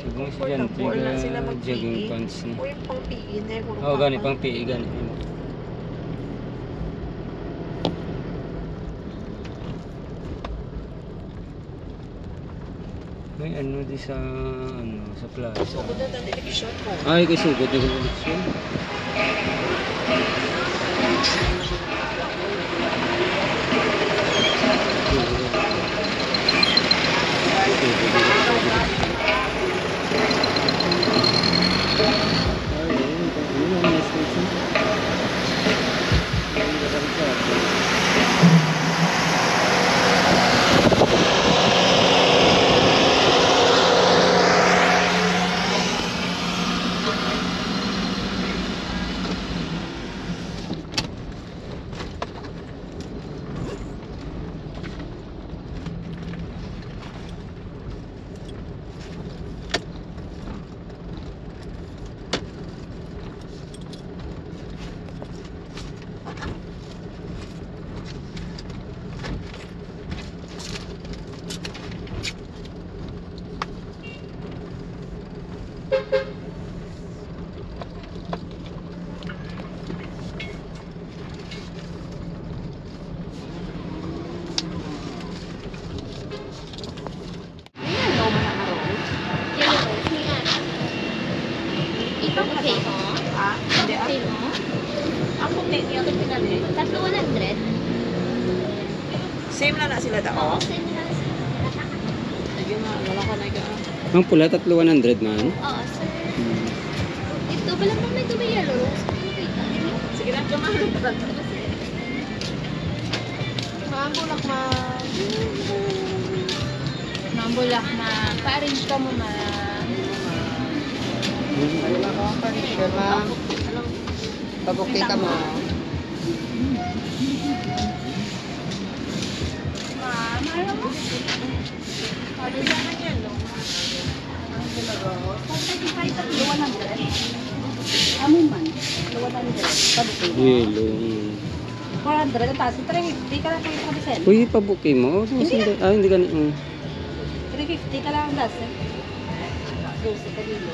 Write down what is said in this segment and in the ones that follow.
Siguro estudyante ka jogging pants na. O yung pang PE na yung Oo, gani pang PE gani. May ano di sa plaza. sugod na ng eleksyon ko. Ay, kay sugod na eleksyon. Same lang na sila dao. Sige na, wala ka na ika. Ang pula, 3,100 man. Oo, sir. Ito, wala mo may tubig yellow. Sige na, kamahal. Mambulak ma. Mambulak ma. Pa-arrange ka mo ma. Wala ka ang parisyon, ma'am. Pabukti ka mo. Mahal mo? Pwede na na yan, no? Amin man. 200. Pabukti mo. Yelo. 400. Ang taas. 350 ka lang kayo sa Vicente. Uy, pabuki mo. Hindi ka na. 350 ka lang ang das. 12 ka dito.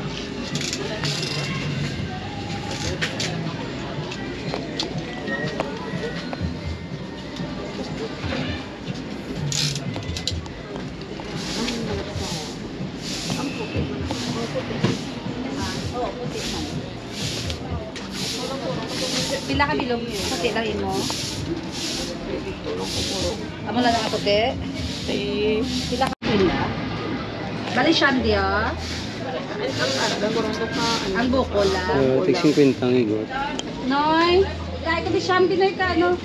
Pila ka bilog? Puti lang mo. Amo lang ang puti. Pila ka pila? Bali siyang diya. Ang buko lang. Tig 50 ang igot. Noy, kaya ko di siyang binoy ka, ano?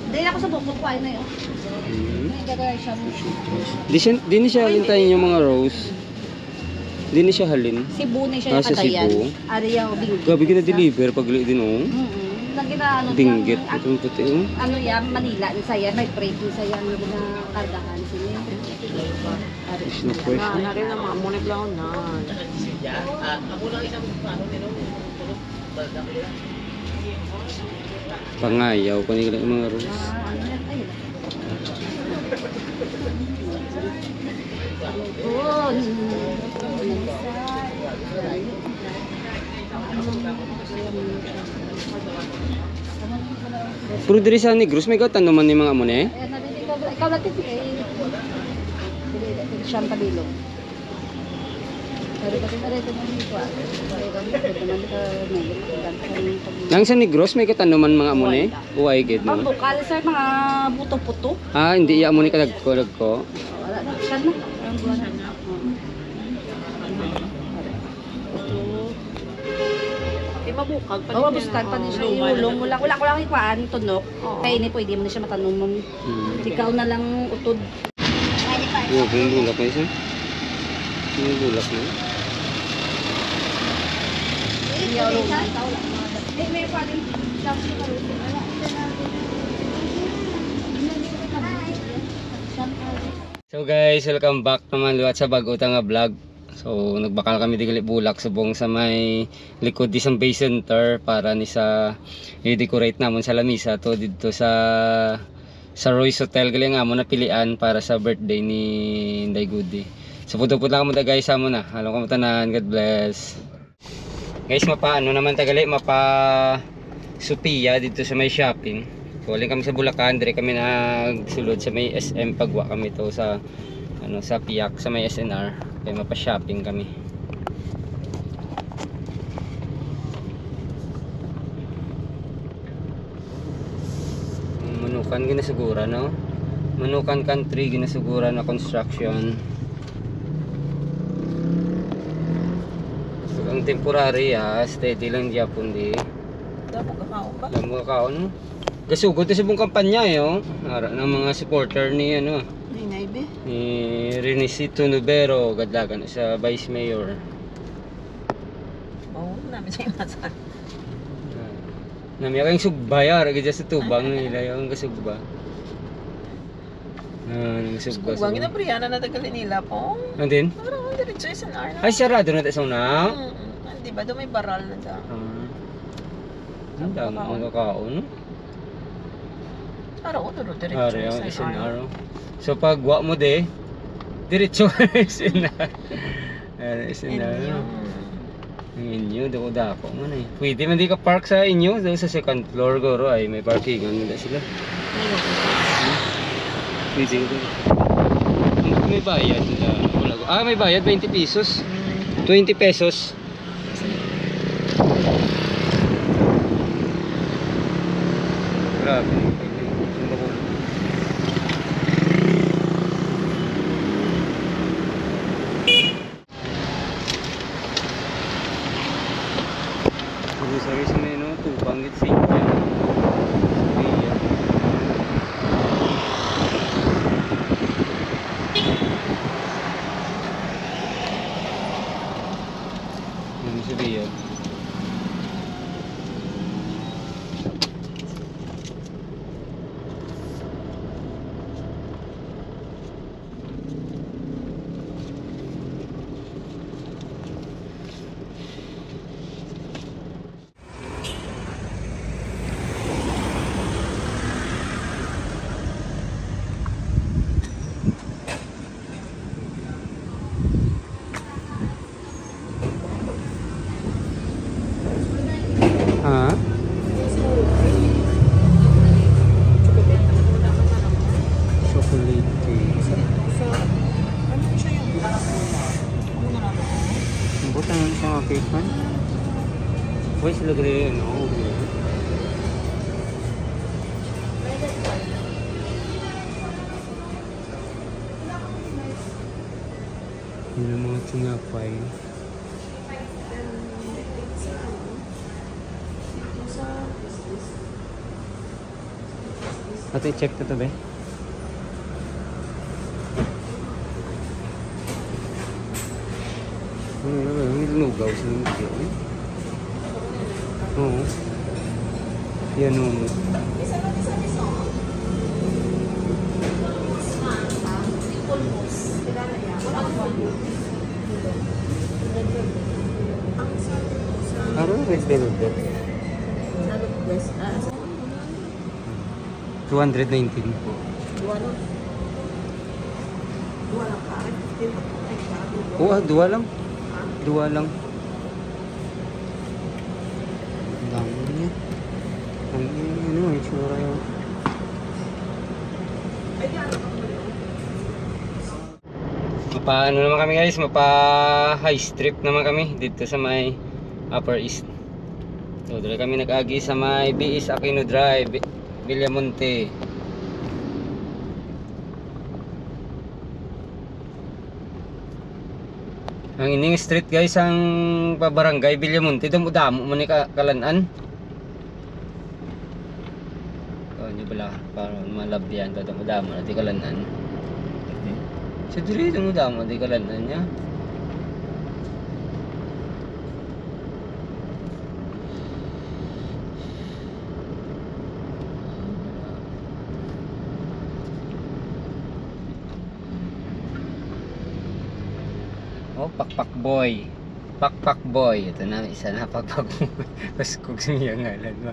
Dahil ako sa buko ko, ay na yun. Di ni siya halintayin yung mga rose. Di ni siya halin. Cebu na siya Sa katayan. Cebu. Ariyaw, binggit. Gabi ka na-deliver pag din oh. Lagi na ano Binggit. yan, Itong puti oh. ano yan, Manila, saya, may break saya, ano na kardahan sila. Fresh na fresh na. Na rin ang mga munip lang na. Pangayaw pa nila yung mga rose. Oh, Pero diri sa Negros may gatan naman ni mga amo ne. ikaw natin siyang kabilog. Nang sa Negros may gatan naman mga amo ne. Uy gid no. Pambukal sir, mga buto-puto. Ah, hindi ya amo ni kadagko ko. Wala na, siya na. Ang buwan na. Mabukag pa Oo, buskan pa din siya. Iulong. Wala ko lang ikuhaan, tunok. Kaya ini pwede mo na siya matanong. Ikaw na lang utod. Yo, bulak na isa. Yung bulak na. So guys, welcome back naman luwat sa bagutang nga vlog. So nagbakal kami di bulak subong sa may likod di sa Bay Center para ni sa i-decorate namon sa lamisa to dito sa sa Royce Hotel gali nga mo napilian para sa birthday ni Inday Goody. So puto-puto lang mo ta guys amo na. Alam ko mo tanan. God bless. Guys, mapaano naman tagali mapa Sophia dito sa may shopping. Kuling kami sa Bulacan, dire kami nagsulod sa may SM pagwa kami to sa ano sa Piak sa may SNR. Kaya mapa-shopping kami. Manukan ginasugura no. Manukan country ginasugura na construction. So, ang temporary steady lang gyapon di. Damo kakao ba? Damo kakao no. Gasugod sa buong kampanya ara ng mga supporter ni ano Ni Naibe. ni Renisito Nubero gadlagan sa Vice Mayor. Mao namin sa imasa. Nami kang sugbaya ra gid sa tubang nila yung gasugba. Nang sugba. Kuwang ina priyana na tagali nila po. Andin? Parang diretso sa SNR na. Ay sarado na ta sa una. Di ba do may baral na sa. Ang dami ang kakao no. Araw do diretso Ari ang sa SNR. So pag wa mo de diretso SNR. SNR. Ang inyo dako dako man eh. Pwede man di ka park sa inyo daw sa second floor goro ay may parkingan nila sila. Pwede ko. May bayad nila. May bayad 20 pesos. 20 pesos. Grabe. Sorry sa may no, tubang git sa inyo. Sabiya. Ha? Chocolate cake. Ano siya yung Buta na siya mga cake man. Uy, sila gano'n yun. Oo. Yun ang mga tinapay. Ate, check to be. May lugaw sa lugaw. Oo. Yan o. Ano red velvet? 219. Oo, dua lang. Dua lang. Ang dami niya. Ang ano, itsura yun. Mapa ano naman kami guys, mapa high strip naman kami dito sa may Upper East. So, dito kami nag-agi sa may BS Aquino Drive, Villamonte. Ang ining street guys ang pabarangay Villamonte, damo-damo man ni kalanan. Oh, nyo bala para malabyan damo-damo na di kalanan. Sa diri damo-damo di kalanan niya. Oh, Pakpak Boy. Pakpak Boy. Ito na, isa na Pakpak Boy. Mas kung siya ngalan mo.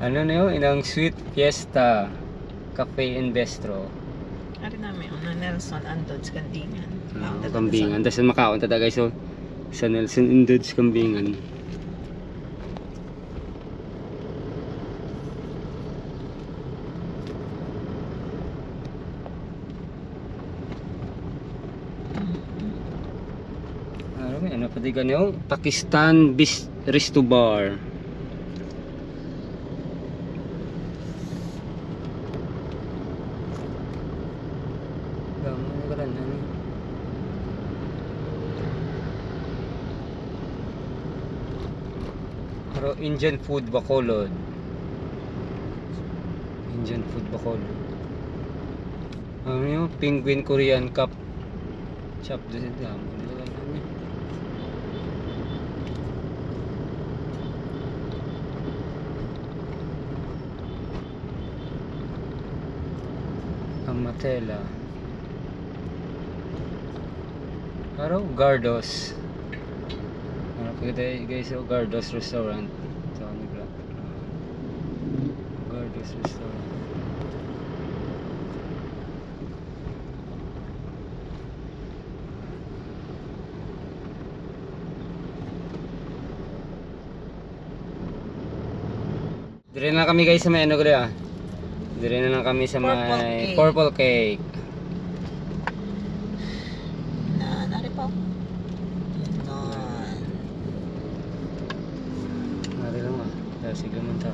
Ano na yun? Inang Sweet Fiesta. Cafe and Bistro. Ari namin, una Nelson Andods Kandingan. Kambingan. Tapos makaon tada guys. So, sa Nelson Indud's Kambingan. Ano pa di ganyo? Pakistan Resto Bar. Pero Indian food Bacolod. Indian food Bacolod. Ano yun? Penguin Korean Cup. Chop din sila. Amatela. Araw Gardos. Ano po guys, so Gardos Restaurant. Ito kami bla. Gardos Restaurant. Dire na kami guys sa may ano ko ah. Dire na lang kami sa may purple cake. Nari pa. Nari lang ah. Sige man ta.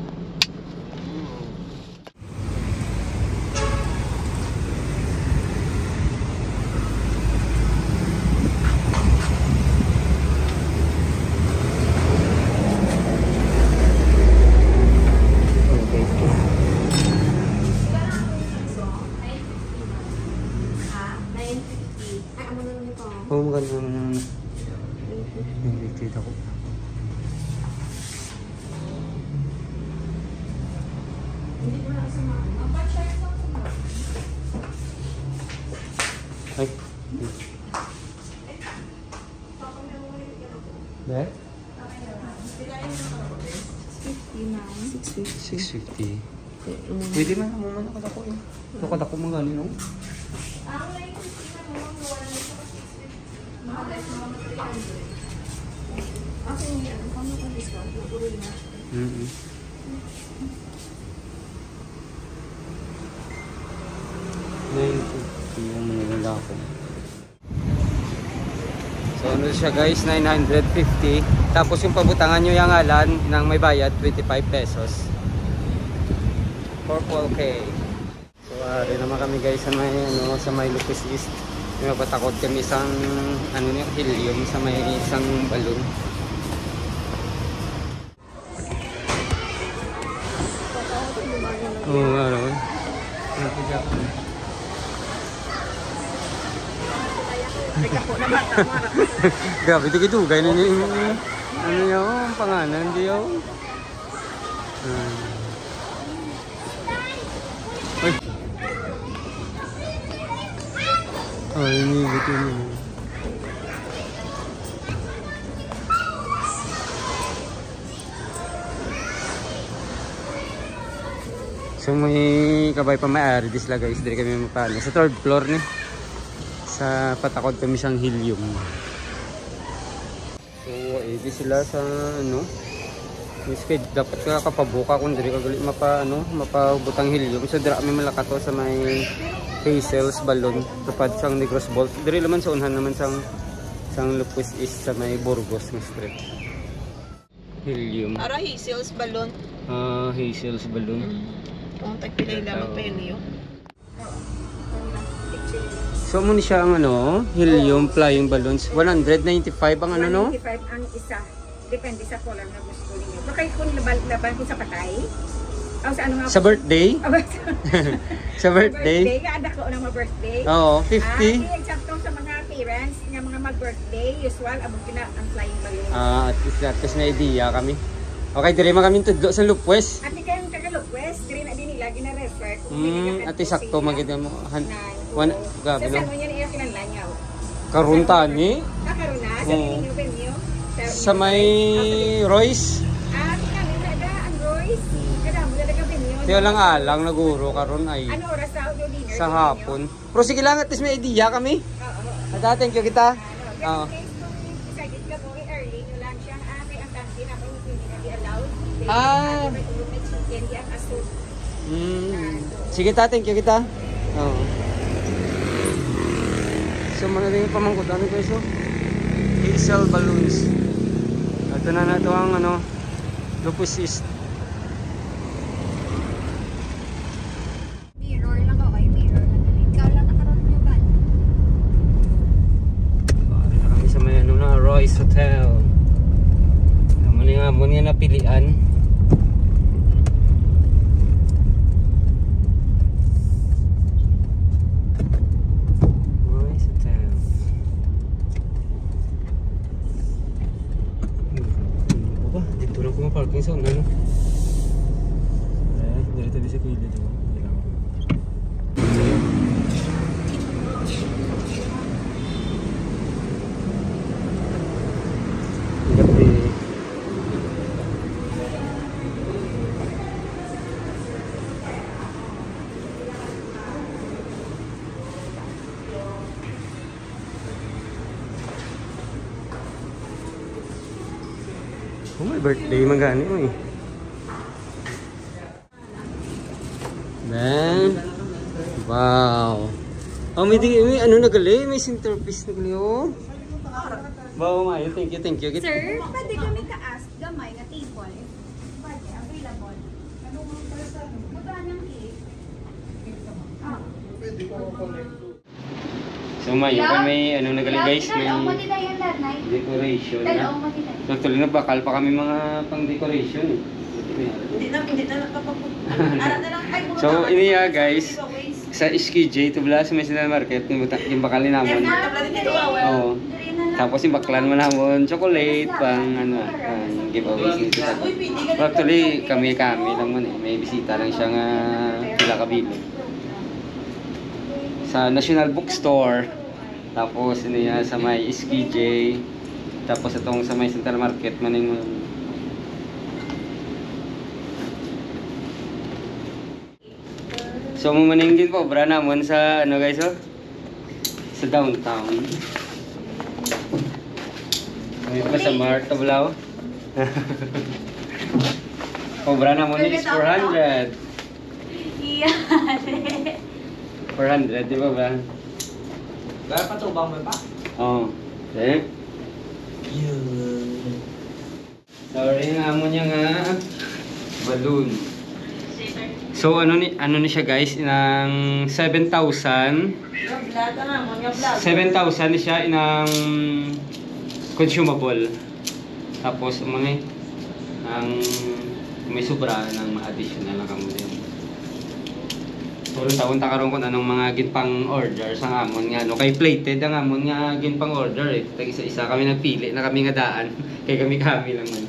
Oh, maganda naman. Nag-dictate ako. Ay. Dahil? 650. Pwede man ako man nakadako eh. Nakadako mo gani no? Yung mga ko. So ano siya guys, 950. Tapos yung pabutangan nyo yung ngalan ng may bayad, 25 pesos. Purple cake. So rin naman kami guys sa may ano, sa may Lupis East. May mapatakot kami isang ano yung helium sa may isang balloon. Oo, ano. Grabe, tigitugay na yung ano yung pangalan, hindi yung ay, inibit yun yun. So may kabay pa may-ari disla guys, dito kami mapano. Sa 3rd floor ni. Sa patakod kami siyang helium. So di sila sa ano. Miskid dapat ka kapabuka kung diri kagali mapabutang helium. So dira kami malakato sa may Hazel's balloon. Tupad siyang Negros Bolt. Diri naman sa unhan naman sang Lupis East sa may Burgos na street. Helium. Ara Hazel's balloon. Hazel's balloon. Kung tagpilay lamang pelyo. So mo ni siya ang ano, helium flying balloons. 195 ang ano no? 195 ang isa. Depende sa color na gusto niyo. Baka kung laban ko sa patay. O sa ano nga? Sa birthday? Sa birthday? Birthday, kaada ko na birthday. Oo, 50. Eksakto sa mga parents nga mga mag-birthday, usual abot kina ang flying balloon. At least that kasi may idea kami. Okay, dire man kami tudlo sa Lupwes. Ati kayong taga-Lupwes, dire na din nila gina-refer. Ati sakto magid mo. Gabi no. Sa ano yan iya kinanlanyaw. Karuntani. Karon na sa inyo venue. Sa may Royce. Kami na ang Royce. Kada mo na taga venue Tiyo lang alang naguro karon ay Ano oras sa audio dinner? sa hapon. Pero sige lang at least may idea kami. At thank you kita. Oo. In case kung decided ka mo early, nyo lang siya, kay ang tansi na kung hindi na di-allowed. Ah. May chicken, di ang aso. Sige ta, thank you kita. Oo. So mana din pamangkot ano guys so? Hazel balloons. Ito na ito ang ano, Lupus East. Mirror lang ako, mirror. Ikaw lang nakaroon nyo ba? Bari na kami sa may ano na, Royce Hotel. Muli nga mo niya napilian. Royce Hotel. Ano ba? Dito lang ko parking sa una no? Dito bisa ko dito. Gabi. Oh, my birthday magani mo eh. Then, wow. Oh, may ano nagali, may centerpiece nagali oh. Wow, mayo, thank you. Sir, pwede kami ka-ask gamay na table. Pwede, available. Magkano ang cake? So mayo may ano nagali guys, may decoration na. Actually na bakal pa kami mga pang decoration eh. Hindi na nakapapunta. So ini ya guys, sa SKJ tubla sa National Market yung bakal ni namon. Oo. Tapos yung baklan mo namon chocolate pang ano, pang giveaways nito sa. Actually kami lang mo eh. May bisita lang siya nga pila ka bilo. Sa National Bookstore. Tapos ini ya sa may SKJ. Tapos itong sa may Central Market maning mo. So mamaningin po bra namon sa ano guys oh. Sa downtown. Dito pa sa Marta Bulao. Obra namon is 400. Iya. 400 di ba ba? Kaya patubang mo pa? Oo. Okay. Sorry nga mo niya nga balloon. So ano ni siya guys inang 7,000. 7,000 ni siya inang consumable. Tapos mga ang may sobra ng additional na kamo din. So taon ta karon kun anong mga ginpang order sa amon nga no kay plated ang amon nga ginpang order eh. Tag isa-isa kami nagpili na kami nga daan kay kami lang man.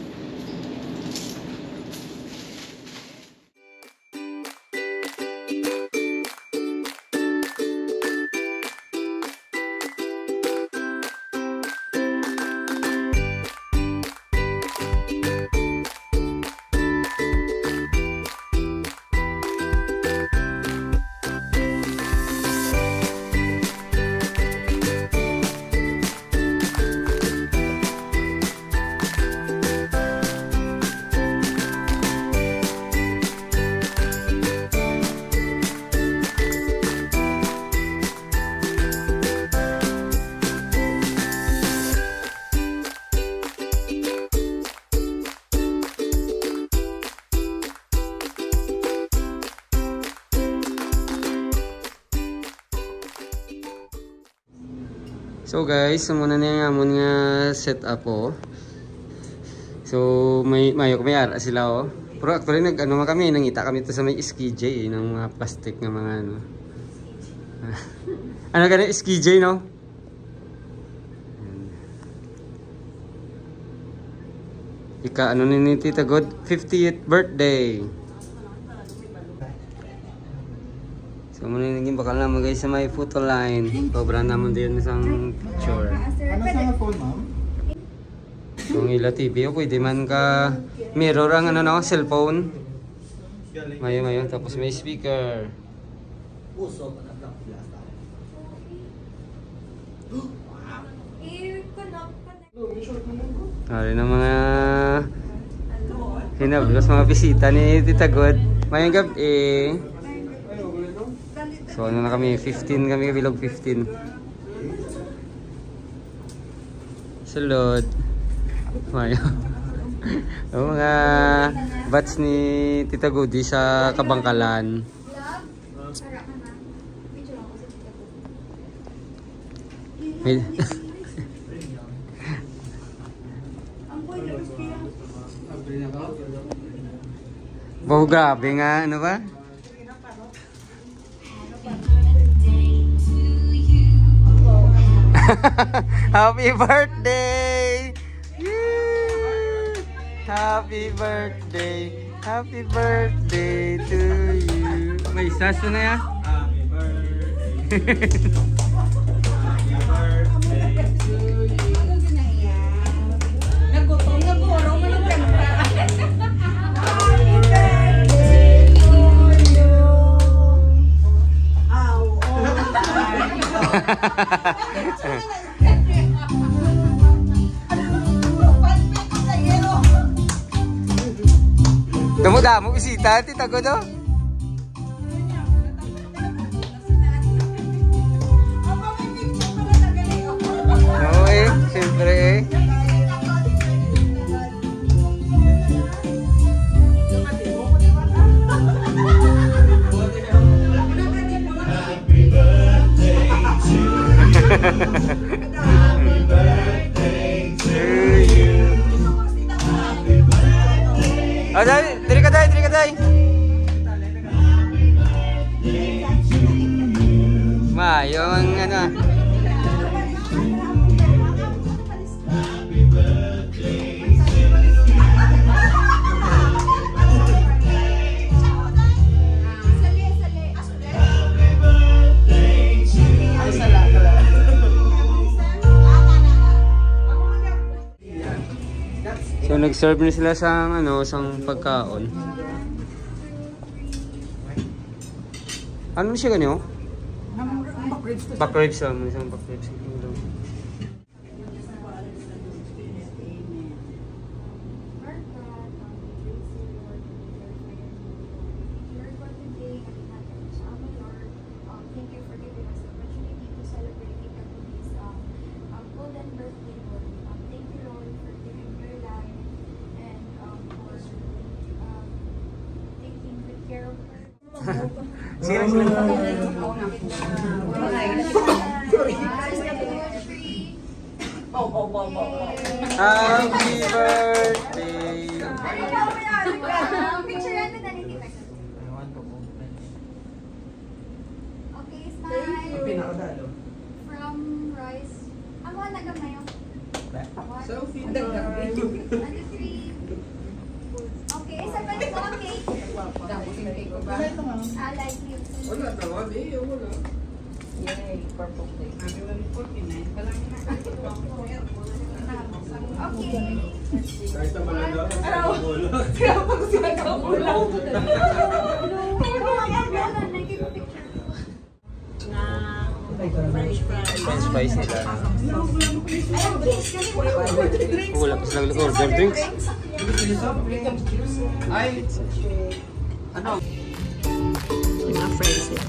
So guys, muna na yung amon nga setup oh. So mayo ara sila oh. Pero actually nag-ano kami, nangita kami to sa may SKJ eh, ng mga plastic nga mga ano. Ano ganun SKJ no? Ika ano ni Tita God 50th birthday. So muna naging bakal naman guys sa may photo line. Cobra naman din isang picture. Ano sa phone, ma'am? Kung ila TV o pwede man ka mirror ang ano no, cellphone. Mayo. Tapos may speaker. Hari na mga hinablos mga bisita ni Tita God. Mayang gabi. So ano na kami, 15 kami, bilog 15. Salud. Mayo. Ang mga bats ni Tita Goody sa Kabangkalan. May... Wow, grabe nga, ano ba? Happy birthday! Yay! Happy birthday! Happy birthday to you! May saso na yan? Happy birthday! Damo-damo bisita, Tita Godo. Oo siyempre eh. Happy birthday to you. Happy birthday. Oh, dali ka day. Mayo ang ano. Happy birthday to you. So nag-serve na sila sa ano, sang pagkaon. Ano siya ganyo? Back ribs mo, isang back ribs. Sige lang sila. Happy birthday. Okay, smile. From Royce. Ako ang nagamayo. Sophie. 1, 2, 3. Okay, isa pa rin po ang cake. I like you. Wala naman eh, wala. Yay, purple day. Okay. Kahit naman na daw. French fries nila. Wala pa silang order drinks. Ay, ano? Mga friends nila.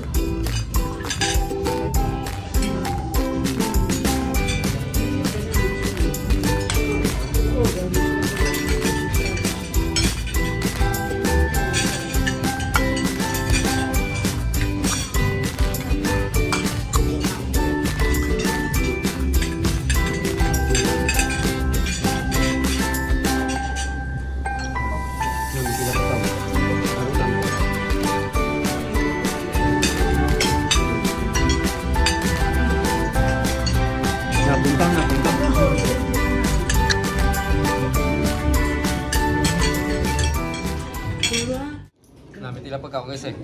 Namin tila pagkaw guys eh.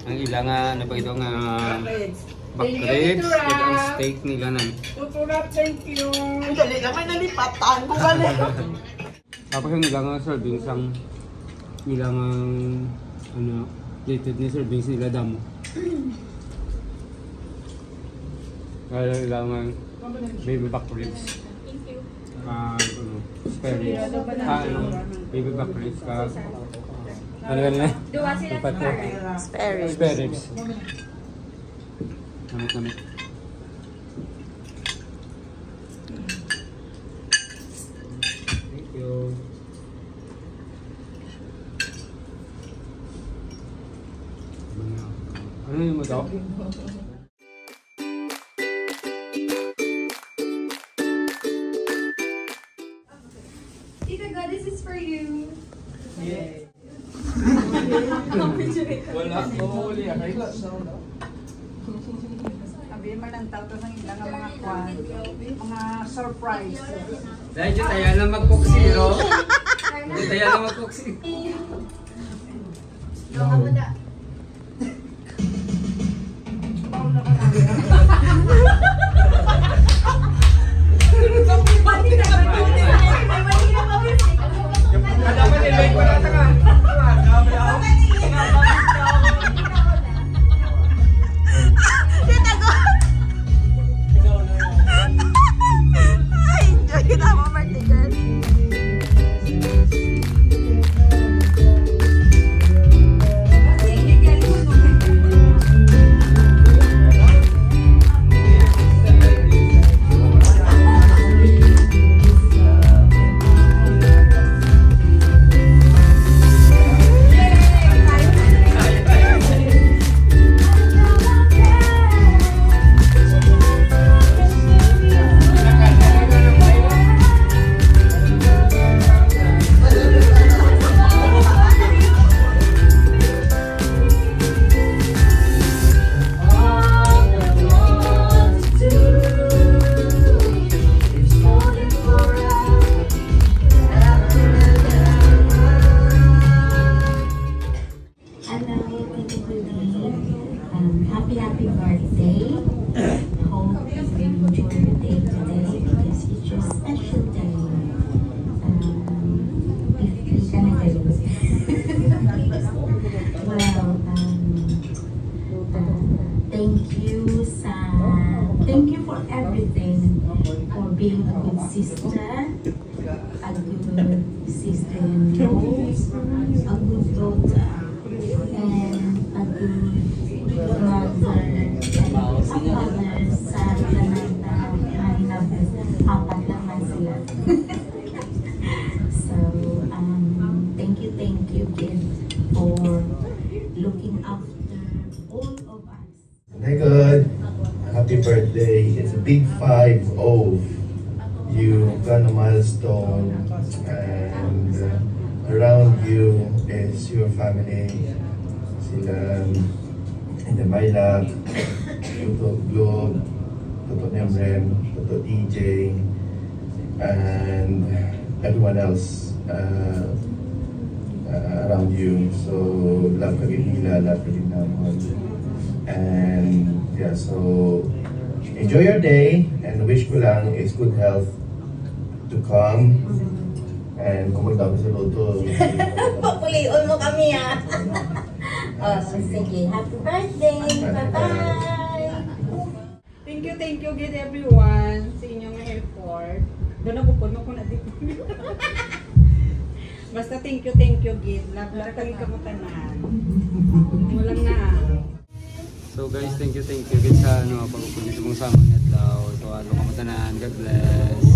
Ang ilang ano pa ito nga back ribs at ang steak nila nan. Thank you. Dali naman nalipatan ko galing. Tapos yung ilang servings ang ilang ano, dated ni servings nila damo. Kaya kailangan baby back ribs. Ano, spare ribs. Baby back ribs ka. Ano ganun eh? Dua sila Tupat ko. Spare ribs. Spare ribs. Namit. Thank you. Ano yung mo daw? Tita God, this is for you. Wala, mawawali yan. Sabi mo ng tao to ng ilang mga kwan, mga surprise. Dahil dyan tayo lang mag-cook zero. Dyan tayo lang mag-cook zero. Happy birthday. Hope you enjoy your day today because it's your special day. Thank you for everything, for being a good sister, a good sister-in-law, a good daughter, and a good mother, and a father sa lahat na apat naman sila. So, thank you, kid, for looking after all of us. Hey, good. Happy birthday. It's a big 5-0. You've done a milestone, and around you is your family. Sila Inday Maylab, Toto Globe, Toto Nemrem, Toto DJ, and everyone else around you. So, love ka nila, love ka din naman. And yeah, so enjoy your day, and wish ko lang is good health to come. And kung magdami sa loto, Papulion mo kami ah. Oh, sige. Happy birthday. Bye-bye. Thank you again everyone sa inyong effort. Doon ako puno ko na dito. Basta thank you again. Love kami kamutanan. Walang na. So guys, thank you guys sa pagpupunta sa mong sama ni Adlaw. So ano kamutanan, God bless.